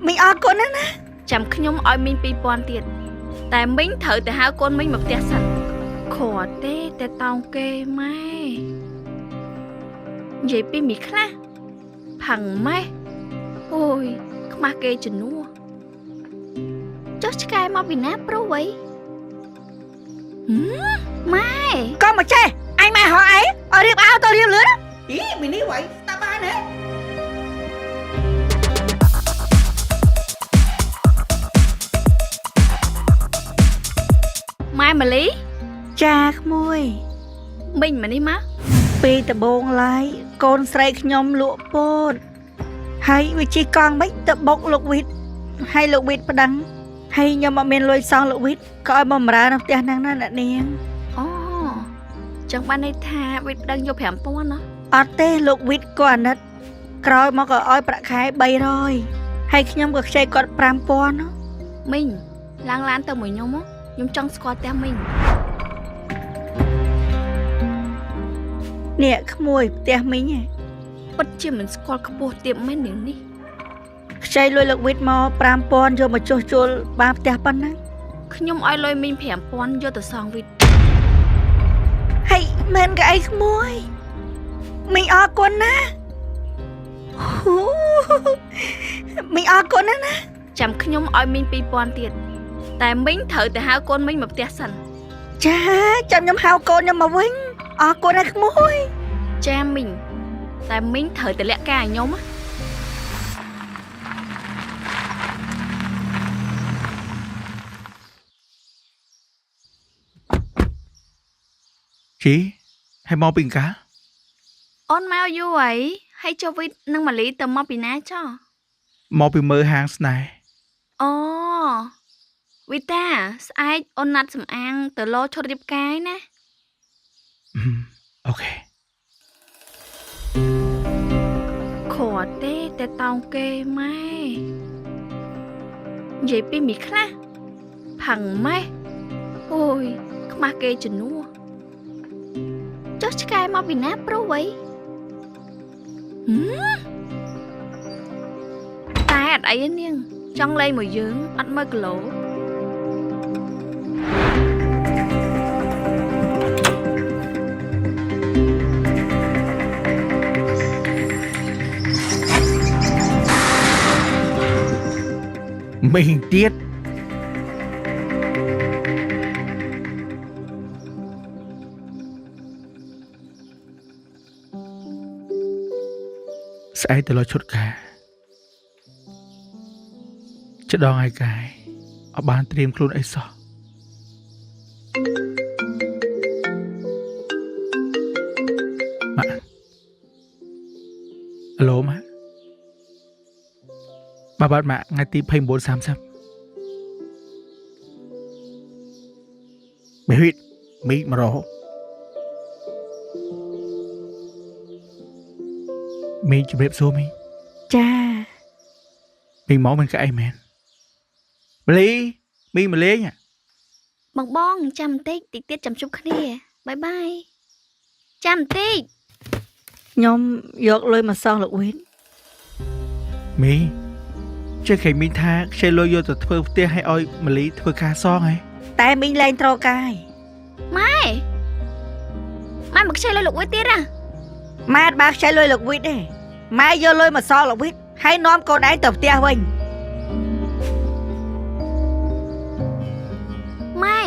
មីងអរគុណណាណាចាំខ្ញុំឲ្យមីង2000ទៀតតែមីងត្រូវទៅហៅកូនមីងមកផ្ទះសិនខត់ទេតែតោងគេម៉ែនិយាយពីមីខ្លះផាំងម៉ែអូយខ្មាស់គេជំនួសចុះឆ្កែមកពីណាប្រុសវ៉ៃម៉ែក៏មកចេះអញម៉ែហៅអីឲ្យរៀបអោទៅរៀបលឿនអីមីនេះវ៉ៃតាបានហ៎ម៉ែម៉ាលីចាក្មួយមីងមកនេះមកពីដបងឡាយកូនស្រីខ្ញុំលក់ពោតហើយវាជិះកង់មិនទៅបុកលោកវិតហើយលោកវិតប្តឹងហើយខ្ញុំអត់មានលុយសងលោកវិតក៏ឲ្យបំរើនៅផ្ទះហ្នឹងណាអ្នកនាងអូចឹងបានន័យថាវិតប្តឹងយក5000ណាអត់ទេលោកវិតក៏អាណិតក្រោយមកក៏ឲ្យប្រាក់ខែ300ហើយខ្ញុំក៏ខ្ចីគាត់5000ណាមីងឡើងឡានទៅមួយខ្ញុំចង់ស្គាល់ផ្ទះមីងនេះក្មួយផ្ទះមីងពិតជាមិនស្គាល់ខ្ពស់ទៀតមែននាងនេះខ្ចីលុយលោកវិតមក5000យកមកចុះជួលបានផ្ទះប៉ុណ្ណឹងខ្ញុំឲ្យលុយមីង5000យកទៅសងវិតហើយមែនក៏អីក្មួយមីងអរគុណណាមីងអរគុណណាចាំខ្ញុំឲ្យមីង2000ទៀតតែមីងត្រូវទៅហៅកូនមីងមកផ្ទះសិនចាចាំខ្ញុំហៅកូនខ្ញុំមកវិញអរគុណណាក្មួយចាមីងតែមីងត្រូវទៅលាក់ការឲ្យខ្ញុំជីហើយមកពីកាអូនមកយូរអីហើយចុះវិតនិងម៉ាលីទៅមកពីណាចុះមកពីមើលហាងស្នេហ៍អូវិតាស្អែកអូនណាត់សំអាងទៅលោឈុតរៀបការណាអូខេខត់ទេតែតោងគេម៉ែនិយាយពីមីខ្លះផាំងម៉ែអូយខ្មាស់គេជំនួសចុះឆ្កែមកពីណាប្រុសវ៉ៃតែអត់អីទេនាងចង់លេងមួយយើងអត់មើលគីឡូមីងទៀតស្អែកទៅលឈុតកាចដងឯកាយអត់បានត្រៀមខ្លួនអីសោះម៉ាក់ហៅឡូម៉ាក់បាទម៉ាក់ថ្ងៃទី29:30មីវិតមីមករហមីជំរាបសួរមីចាមីមកមិនក្អីមែនម៉ាលីមីមកលេងបងចាំបន្តិចទៀតចាំជួបគ្នាបាយបាយចាំបន្តិចខ្ញុំយកលុយមកសងលោកវិតមីចេះគេមីថាខ្ចីលុយយកទៅធ្វើផ្ទះឲ្យម៉ាលីធ្វើការសងហ៎តែមីងលែងត្រកាយម៉ែមកខ្ចីលុយលោកវិតទៀតម៉ែអត់បានខ្ចីលុយលោកវិតទេម៉ែយកលុយមកសងលោកវិតហើយនាំកូនឯងទៅផ្ទះវិញម៉ែ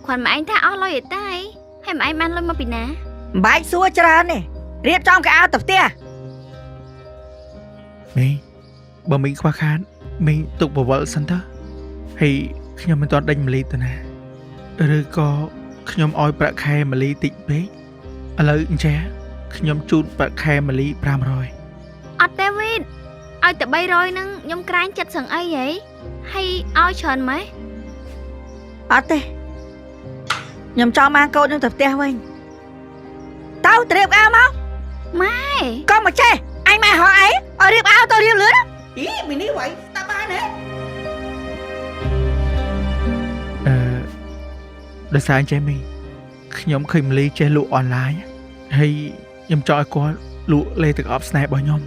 គាត់ម៉ែឯងថាអស់លុយឯតាហើយម៉ែឯងបានលុយមកពីណាមិនបាច់សួរច្រើនទេរៀបចំកៅអៅទៅផ្ទះមីបើមីខ្វះខាតមីទុកបវលសិនទៅហើយខ្ញុំមិនទាន់ដេញម៉ាលីទៅណាឬក៏ខ្ញុំឲ្យប្រាក់ខែម៉ាលីតិចពេកឥឡូវអញ្ចឹងខ្ញុំជូនប្រាក់ខែម៉ាលី500អត់ទេវីតឲ្យតែ300ហ្នឹងខ្ញុំក្រាញចិត្តសឹងអីហីហើយឲ្យច្រើនម៉េះអត់ទេខ្ញុំចង់បានកូនខ្ញុំទៅផ្ទះវិញតើត្រៀមអៅមកម៉ែក៏មកចេះអញម៉ែហៅអីឲ្យរៀបអៅទៅរៀបលឿនអីមីនេះវ៉ៃតាបានហ៎ដោយសារអញ្ចឹងមីខ្ញុំឃើញម៉ាលីចេះលក់អនឡាញហើយខ្ញុំចង់ឲ្យគាត់លក់លេខទឹកអប់ស្នេហ៍របស់ខ្ញុំ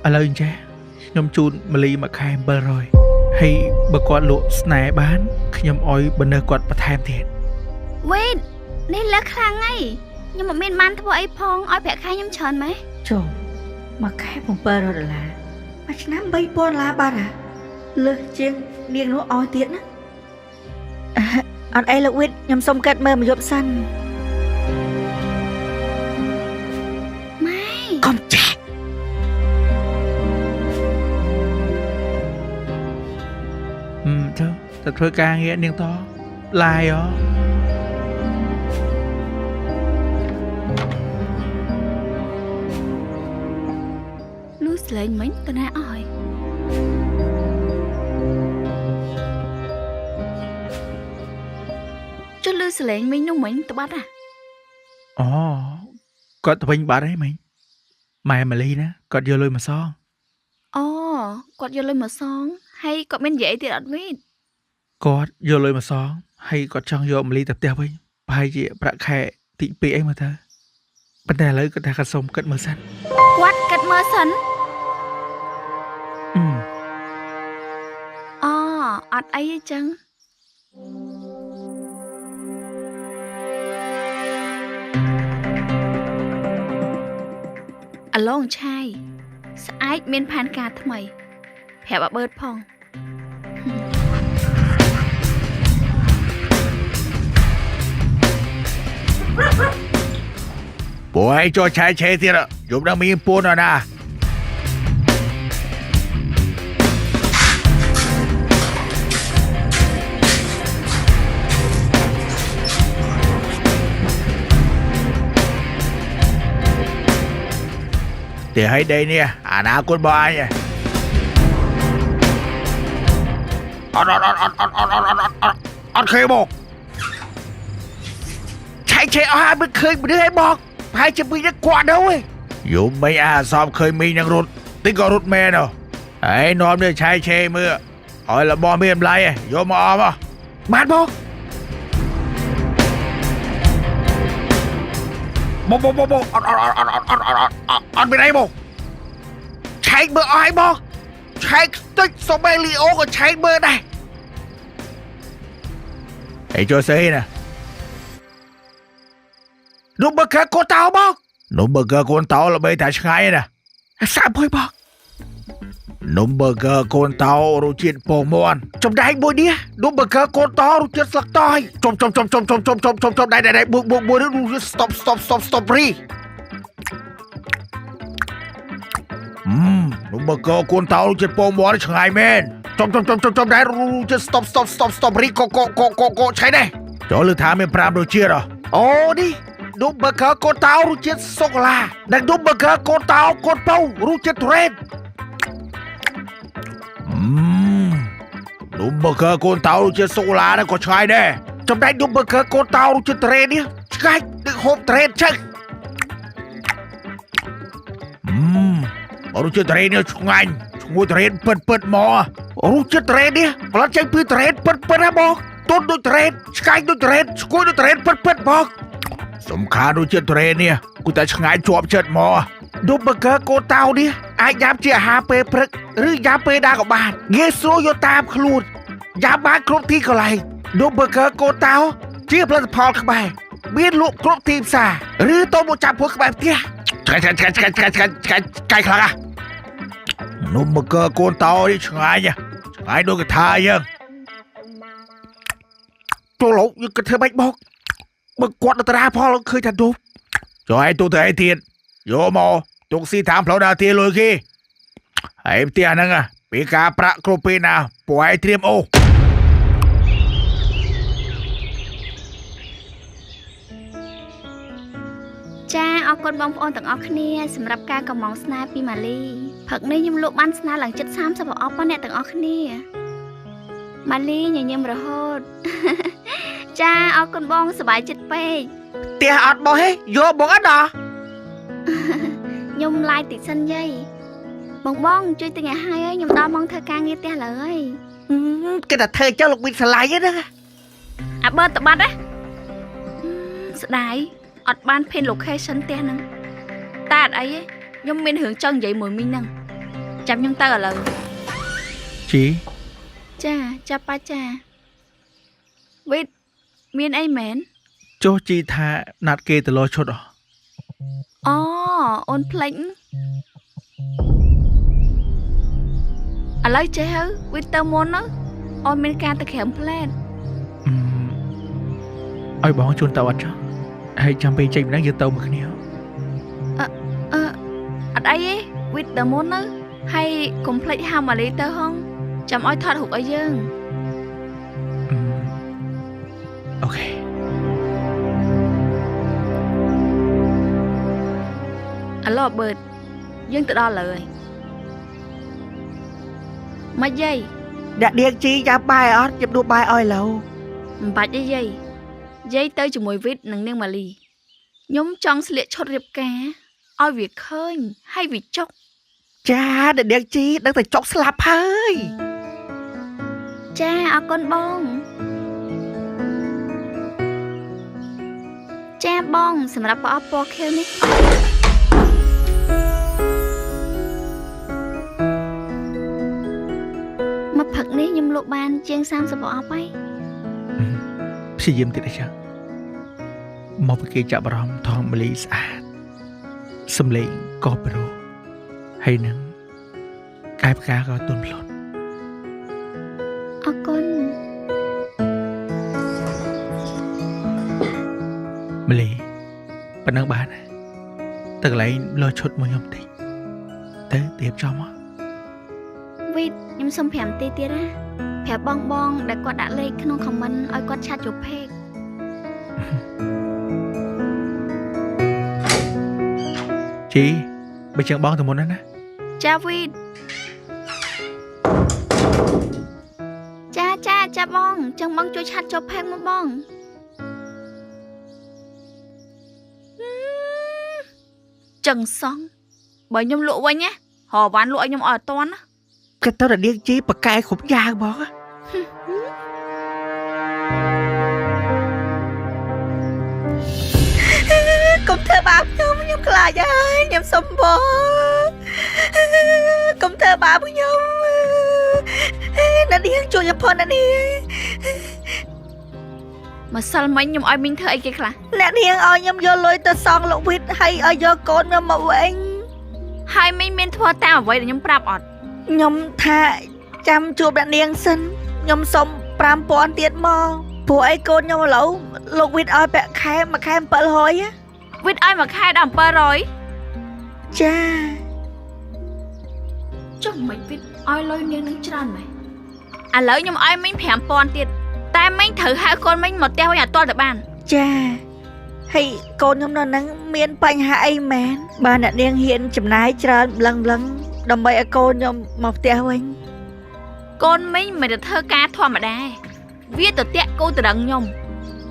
ឥឡូវអញ្ចឹង ខ្ញុំជូនម៉ាលីមួយខែ700ហើយបើគាត់លក់ស្នេហ៍បានខ្ញុំអោយបនៅគាត់បន្ថែមទៀត វេតនេះលើខ្លាំងហើយខ្ញុំមិនមានបានធ្វើអីផងឲ្យប្រាក់ខែខ្ញុំច្រើនម៉េះ ចុះមួយខែ$700មួយឆ្នាំ$3000បាទលើសជាងនាងនោះអោយទៀតណាអត់អីលោកវិតខ្ញុំសុំកាត់មើលមួយយប់សិន ម៉ែ កុំចាក់ ទៅធ្វើការងារនាងតឡាយហ៎ លូស្លេងមិញទៅណាអស់ហើយចុះលឺសលេងមិញនោះមិញទៅបាត់ហ่ะ អូគាត់ទៅវិញបាត់ហើយមិញម៉ែម៉ាលីណាគាត់យកលុយមកសង អូគាត់យកលុយមកសងហើយគាត់មាននិយាយទៀតអត់វិញ គាត់យកលុយមកសងហើយគាត់ចង់យកម៉ាលីទៅផ្ទះវិញប្រហែលជាប្រាក់ខែទី2អីមកទៅប៉ុន្តែឥឡូវគាត់ថាគាត់សុំគិតមើលសិន គាត់គិតមើលសិន អូអត់អីទេចឹងអាឡងឆាយស្អែកមានផែនការថ្មីប្រាប់អាបឺតផង ពួកឯងចូលឆែកឆេរទៀតយប់នឹងមានពួនណា thì hãy đây nè nào con bò nha ăn khơi bột chạy chạy ai mới khơi mà đứa hay bọt hai chân mi nó qua đâu ấy dù mấy xóm khơi mi năng rụt tính có rụt mẹ đâu ấy nóm đi chạy chạy mưa hỏi là bò miền lại vô mà ôm à bán bột bột ăn bên đây bột chạy bơ ai bột chạy tích số bê li ô của chạy bơ này hãy cho xe nè nụ bơ cơ con tao bọc nụ bơ cơ con tao là bây tại ngay nè sao bôi bọc nụ bơ cơ con tao rồi chuyện bồ mòn trong đây bôi đĩa nụ bơ cơ con tao rồi chuyện sặc toi trong đây bôi đĩa stop đi nụ bơ cơ con tao rồi chuyện bồ mòn ngay men trong đây rồi chuyện stop đi cô chạy đây chỗ lư thả mình pram rồi chia rồi ô đi đúng bơ cơ con tao ru chết sô cô la đang đúng bơ cơ con tao con pau ru chết red đúng bơ cơ con tao ru chết sô cô la đó có trai đây trong đây đúng bơ cơ con tao ru chết red đi cái đừng hộp red chứ ru chết red nữa chung anh ngồi red bật mò ru chết red đi và chơi phi red bật ha bò tốt đôi red cái đôi red cuối đôi red bật bòสมคาดูเจ็ดเรนเนี่ยกูจะง่ายจวบเจ็ดหมอดูเบอร์เกอร์โกเตาดิไอ้ยามเจียหาเปพรึกหรือยามเปดากับบานเงยโซโยตามคลูดยามบ้านครบที่ก็ไรดูเบอร์เกอร์โกเตาเจี๊ยบแล้วพอขึ้นไปเบียดลูกครบทีมซาหรือโตโมจับพวกแบบเตี้ยไก่คลังอ่ะดูเบอร์เกอร์โกเตาดิง่ายเนี่ยง่ายดูกระทายยังตัวหลงยังกระเทยไม่บอกมึงกดตราพอเราเคยทันดูcho ai tu thể thiện vô mò tục si tham pháo đa tiền rồi khi ai tiền năng à bị cá pra cropena của ai tiêm ô ចាអរគុណបងប្អូនទាំងអស់គ្នាសម្រាប់ការកំងស្នេហ៍ពីម៉ាលីព្រឹកនេះខ្ញុំលក់បានស្នេហ៍ឡើងជិត30ប្រអប់អ្នកទាំងអស់គ្នាម៉ាលីញញឹមរហូត ចាអរគុណបងសប្បាយចិត្តពេក เตี้ยอดบ่เฮ้ยโยบ่អត់ដល់ ខ្ញុំឡាយតិចសិនយាយបងជួយទិញឲ្យហើយខ្ញុំដល់ម៉ោងធ្វើការងារផ្ទះឡើយ គេតែធ្វើចុះលោកវិនឆ្លៃហ្នឹង អាបើតបាត់ណាស្ដាយអត់បាន pin location ផ្ទះហ្នឹងតែអត់អីទេខ្ញុំមានរឿងចង់និយាយមួយមីងហ្នឹង Chăm nhung tao ở lời ជី Cha, chắp ba cha Vít Miên ấy mến ចុះជីថាណាត់គេទៅលោឈុតអស់ Ồ, ôn plánh À lấy chế hứ, Vít tao muốn á Ôn miên ca ta khẻm plán ឲ្យបងជូនទៅអត់ចុះហើយចាំពេលចេញម្ដងយើងទៅមួយគ្នា Ở đây ấy, Vít tao muốn á Hay cùng plách hàm mà lấy tao không Chăm oi thoát hụt ở dương អូខេ Alo bớt Dương tự đo lời Mấy giây ដាក់នាងជីចាប់បាយអត់ជិបដួសបាយឲ្យឡូវ Bạch giây giây Giây tới cho mùi vít nâng nâng mà lì Nhóm trong sẽ liệt chốt riệp cá Ôi việc khơi hay việc chốc ចាដាក់នាងជីដឹងតែចុកស្លាប់ហើយ Cha ở con bông Cha bông Sẽ mà bỏ bỏ kêu ní Mà phật ní nhầm lộ bàn Chiêng sam sẽ bỏ bay ព្យាយាមទៀតអញ្ចឹងមកពីគេចាប់អារម្មណ៍ថងមលីស្អាតសំឡេងក៏ប្រុសហើយនឹងកាយផ្កាក៏ទន់ភ្លន់ Ở con មលីប៉ុណ្ណឹងបានហើយទៅកន្លែងលោឈុតមួយខ្ញុំតិចទៅទៀបចំមក Vít nhầm xong phèm tê tê ra Phèm bong bong Để con đã lấy cái nông comment Ôi con chat chụp phê ជីបើចឹងបងទៅមុនណា Cha Vít Cha cha cha bong Chẳng bong cho chat chụp phê mà bong Chẳng xong Bởi nhầm lụa quanh nhé Hò ván lụa nhầm ở toán á គេទៅដាក់នាងជីបកកែគ្រប់យ៉ាងបង កុំធ្វើបាបខ្ញុំខ្លាចហើយខ្ញុំសុំបងកុំធ្វើបាបខ្ញុំអ្នកនាងជួយខ្ញុំផងអ្នកនាង Mà sao mấy nhầm oi mình thơ ấy kìa khá អ្នកនាងឲ្យខ្ញុំយកលុយទៅសងលោកវិតហើយឲ្យយកកូនខ្ញុំមកវិញ Hai mấy mình thua tao ở vậy để nhầm prap ọt ខ្ញុំថាចាំជួបអ្នកនាងសិនខ្ញុំសុំ 5000 ទៀតមកព្រោះអីកូនខ្ញុំឥឡូវលោកវិតឲ្យប្រាក់ខែមួយខែ 700 Vít ai mà khai đàm bơ rồi ចា Chồng mấy Vít ai lôi niên nâng tràn mày À lỡ nhầm ai mình phèm pon tiệt Ta mình thử hai con mình một teo nhà to được bàn ចាហើយកូនខ្ញុំនៅហ្នឹងមានបញ្ហាអីមែនបើអ្នកនាងហ៊ានចំណាយច្រើនប្លឹងដើម្បីឲ្យកូនខ្ញុំមកផ្ទះវិញ Con mình mày được thơ ca thoa mà đà Viết tờ tẹt cô tờ đằng nhom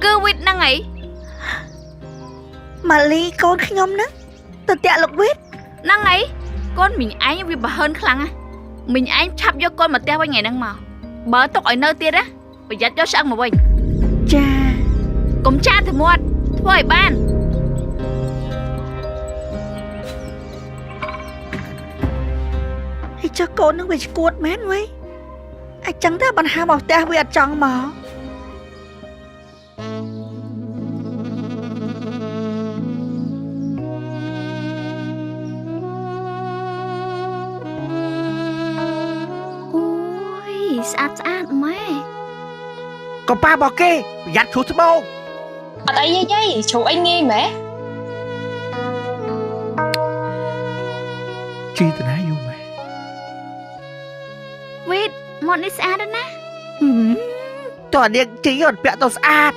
Cứ Vít năng ấy ម៉ាលីកូនខ្ញុំហ្នឹងទៅតាក់លោកវិត Năng ấy Con mình ái như việc bà hơn khăn á Mình ái chắp cho con một teo với ngày năng màu Bớ tóc ở nơi tiết á Và dắt cho sang mà bình ចា Cũng cha thì muộn Thôi ban ហើយចុះកូននឹងវាឈួតមែនវិញអញ្ចឹងតែបញ្ហាមកផ្ទះវាអត់ចង់មក Ôi sạch mẹ កុំប៉ះបោះគេប្រយ័ត្នឈូសស្បោ Ở đây dây dây, chú anh nghe mẹ ជីទៅណាយូរមែន Vít một đi xa đó ná តើនាងជីអត់ពាក់ទៅស្អាត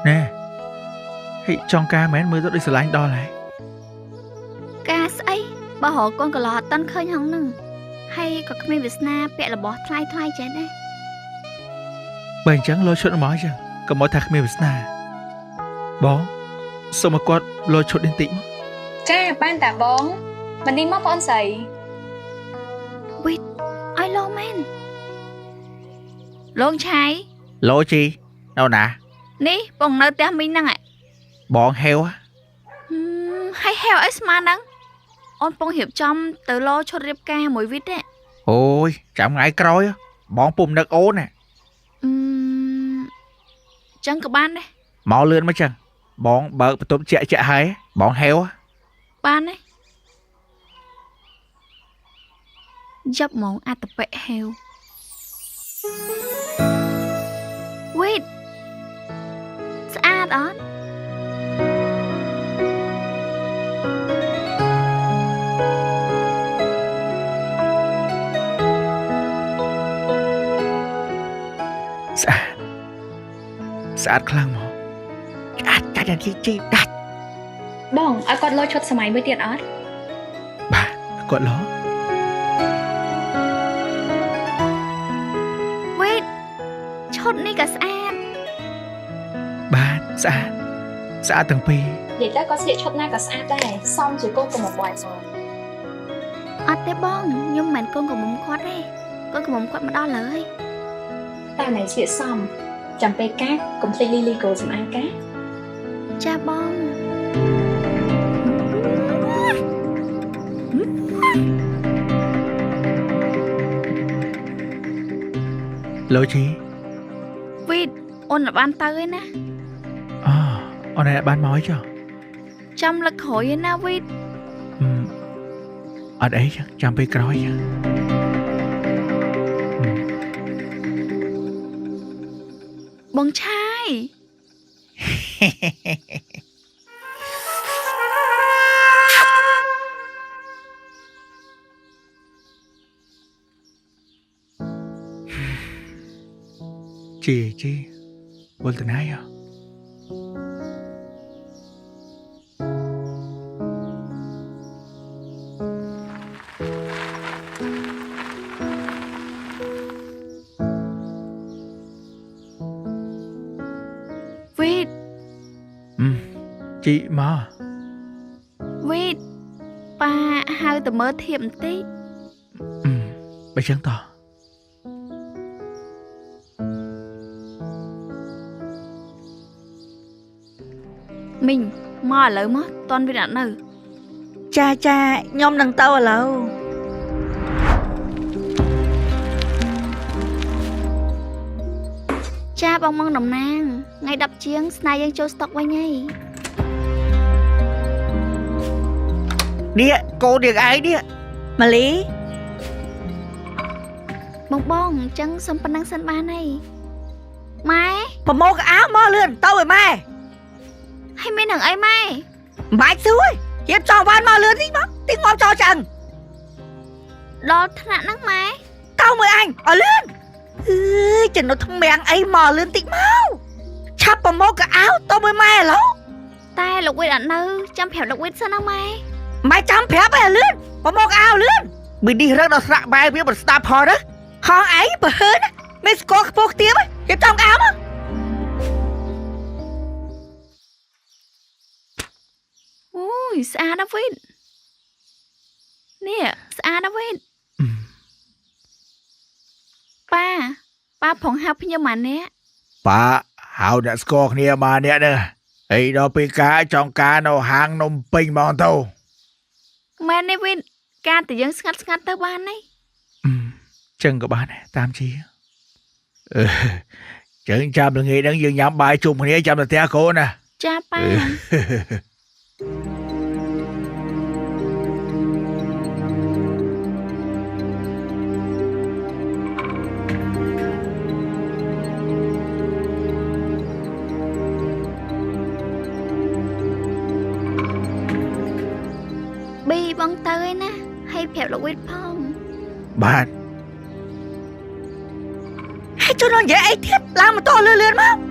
ណែហេចង់ការមែនមើលទៅដូចស្រឡាញ់ដល់ហើយ Ca sấy Bà hộ con có lọt tân khơi không nâng Hay có cái Việt Nam bẹ là bỏ thay chết đấy បើអញ្ចឹងលោឈុតមកអញ្ចឹងកុំមកថាគ្មានវាសនាបងសូមឲ្យគាត់លោឈុតបន្តិចមក Cha, ban tả bóng Mình đi móc con giày Vít ai លោមែនលោកឆៃ លោជីនៅណា នេះបងនៅផ្ទះមីងហ្នឹង បងហេវ ហើយហេវអីស្មានហ្នឹងអូនពងរៀបចំទៅលោឈុតរៀបការមួយវិតទេ អូយចាំថ្ងៃក្រោយបងពុំនឹកអូនណា ចឹងក៏បានដែរ មកលឿនមកចឹងបងបើកបន្ទប់ជាក់ហើយបងហេវ បានដែរយ៉ាប់ហ្មងអត្តបិហេវវេតស្អាតអត់ ស្អាតខ្លាំងមក អាចតែជីដាច់ បងឲ្យគាត់លោឈុតសម័យមួយទៀតអត់ បាទគាត់លោ វេតឈុតនេះក៏ស្អាត បាទស្អាតទាំងពីរ និយាយទៅគាត់ស្លៀកឈុតណាក៏ស្អាតដែរសមជាកូនកំមុំបងសោះ អត់ទេបងខ្ញុំមិនមែនកូនកំមុំគាត់ទេកូនកំមុំគាត់មកដល់ហើយ តែណៃស្លៀកសមចាំពេលកាកុំភ្លេចលីលីកូសម្អាតកា ចាបង លោជី វីតអូនបានទៅឯណា អូនឯងបានមកអីចុះ ចាំលឹកក្រោយឯណាវីត អត់អីចឹងចាំពេលក្រោយចឹង បងឆាយ ជីវល់ទៅណាយោ វីត ជីមក វីតប៉ាហៅទៅមើលធៀបបន្តិច បើចឹងតោះ មីងមកឥឡូវមកតន់វីតអត់នៅ ចាខ្ញុំនឹងទៅឥឡូវ ចាបងមកតំណាងថ្ងៃ10ជាងស្នេហ៍យើងចូលស្តុកវិញហី នេះកូនយើងឯងនេះ ម៉ាលី បងអញ្ចឹងសុំប៉ុណ្ណឹងសិនបានហីម៉ែ ប្រមូលកៅអៅមកលឿនទៅឲ្យម៉ែ ហើយមាននឹងអីម៉ែ មិនបាច់សួយជៀបចង់វ៉ាន់មកលឿនតិចមកទីងំចោលឆ្អឹង ដល់ថ្នាក់ហ្នឹងម៉ែ ទៅមួយអញឲ្យលឿនអើយចំណុចថ្មាំងអីមកលឿនតិចមកឆាប់ប្រមូលកៅអៅទៅមួយម៉ែឥឡូវ តែលោកវីតអត់នៅចាំប្រាប់លោកវីតសិនណាម៉ែ ម៉ែចាំប្រាប់ឲ្យលឿនប្រមូលកៅអៅលឿន មីនេះរឹកដល់ស្រាក់បែវាមិនស្ដាប់ផងណា ហងឯងបើហឺនមានស្គាល់ខ្ពស់ខ្ទៀមជៀបចង់កៅអៅមក អូយស្អាតណាស់វីតនេះស្អាតណាស់វីតប៉ាផងហៅខ្ញុំមកនេះ ប៉ាហៅអ្នកស្គាល់គ្នាមកអ្នកហ្នឹងអីដល់ពេលការចង់ការនៅហាងនំពេញមកទៅ មែនទេវីតការតែយើងស្ងាត់ទៅបានទេ ចឹងក៏បានដែរតាមជី ចឹងចាំល្ងាចហ្នឹងយើងញ៉ាំបាយជុំគ្នាចាំទៅផ្ទះកូនណា ចាប៉ា ប៊ីបងទៅឯណាហើយប្រាប់លោកវីតផង បាទ ហើយជួយនិយាយអីទៀតឡើងម៉ូតូលឿនមក